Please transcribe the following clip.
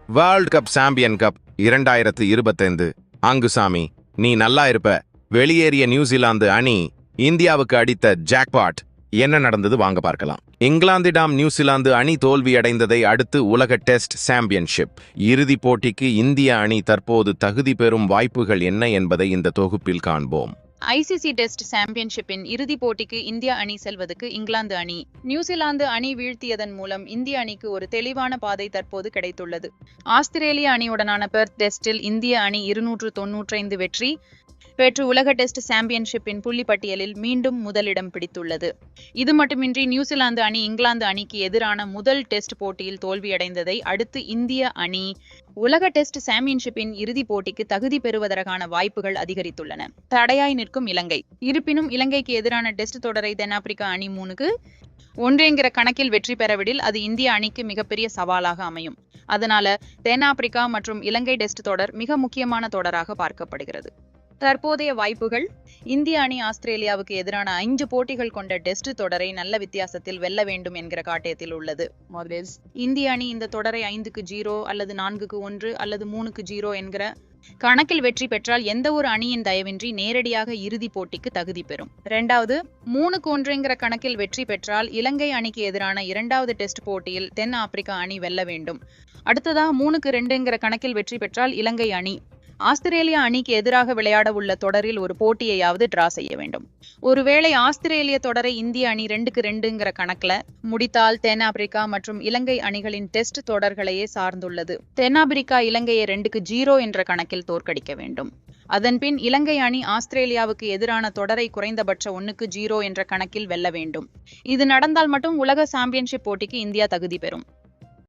World cup champion cup 2025. Angusamy, நீ நல்லா இருப்ப. வெளியேறிய நியூசிலாந்து அணி இந்தியாவுக்கு அடித்த ஜாக்பாட். என்ன நடந்தது வாங்க பார்க்கலாம். இங்கிலாந்திடம் நியூசிலாந்து அணி தோல்வியடைந்ததை அடுத்து உலக டெஸ்ட் சாம்பியன்ஷிப் இறுதிப் போட்டிக்கு இந்திய அணி தற்போது தகுதி பெறும் வாய்ப்புகள் என்ன என்பதை இந்த தொகுப்பில் காண்போம். ஐசிசி டெஸ்ட் சாம்பியன்ஷிப்பின் இறுதிப் போட்டிக்கு இந்திய அணி செல்வதற்கு இங்கிலாந்து அணி நியூசிலாந்து அணி வீழ்த்தியதன் மூலம் இந்திய அணிக்கு ஒரு தெளிவான பாதை தற்போது கிடைத்துள்ளது. ஆஸ்திரேலிய அணியுடனான பெர்த் டெஸ்டில் இந்திய அணி 295 வெற்றி பெற்று உலக டெஸ்ட் சாம்பியன்ஷிப்பின் புள்ளிப்பட்டியலில் மீண்டும் முதலிடம் பிடித்துள்ளது. இது மட்டுமின்றி நியூசிலாந்து அணி இங்கிலாந்து அணிக்கு எதிரான முதல் டெஸ்ட் போட்டியில் தோல்வியடைந்ததை அடுத்து இந்திய அணி உலக டெஸ்ட் சாம்பியன்ஷிப்பின் இறுதிப் போட்டிக்கு தகுதி பெறுவதற்கான வாய்ப்புகள் அதிகரித்துள்ளன. தடையாய் நிற்கும் இலங்கை. இருப்பினும் இலங்கைக்கு எதிரான டெஸ்ட் தொடரை தென்னாப்பிரிக்கா அணி 3-1 என்கிற கணக்கில் வெற்றி பெறவிடில் அது இந்திய அணிக்கு மிகப்பெரிய சவாலாக அமையும். அதனால தென்னாப்பிரிக்கா மற்றும் இலங்கை டெஸ்ட் தொடர் மிக முக்கியமான தொடராக பார்க்கப்படுகிறது. தற்போதைய வாய்ப்புகள்: இந்திய அணி ஆஸ்திரேலியாவுக்கு எதிரான 5 போட்டிகள் கொண்ட டெஸ்ட் தொடரை நல்ல வித்தியாசத்தில் வெல்ல வேண்டும் என்கிற காட்டியத்தில் உள்ளது. இந்திய அணி இந்த தொடரை 5-0 அல்லது 4-1 அல்லது 3-0 என்கிற கணக்கில் வெற்றி பெற்றால் எந்த ஒரு அணியின் தயவின்றி நேரடியாக இறுதிப் போட்டிக்கு தகுதி பெறும். 3-1 என்கிற கணக்கில் வெற்றி பெற்றால் இலங்கை அணிக்கு எதிரான 2வது டெஸ்ட் போட்டியில் தென் ஆப்பிரிக்கா அணி வெல்ல வேண்டும். அடுத்ததா 3-2 என்கிற கணக்கில் வெற்றி பெற்றால் இலங்கை அணி ஆஸ்திரேலியா அணிக்கு எதிராக விளையாட உள்ள தொடரில் ஒரு போட்டியையாவது டிரா செய்ய வேண்டும். ஒருவேளை ஆஸ்திரேலிய தொடரை இந்திய அணி 2-2 கணக்குல முடித்தால் தென்னாப்பிரிக்கா மற்றும் இலங்கை அணிகளின் டெஸ்ட் தொடர்களையே சார்ந்துள்ளது. தென்னாப்பிரிக்கா இலங்கையை 2-0 என்ற கணக்கில் தோற்கடிக்க வேண்டும். அதன்பின் இலங்கை அணி ஆஸ்திரேலியாவுக்கு எதிரான தொடரை குறைந்தபட்ச 1-0 என்ற கணக்கில் வெல்ல வேண்டும். இது நடந்தால் மட்டும் உலக சாம்பியன்ஷிப் போட்டிக்கு இந்தியா தகுதி பெறும்.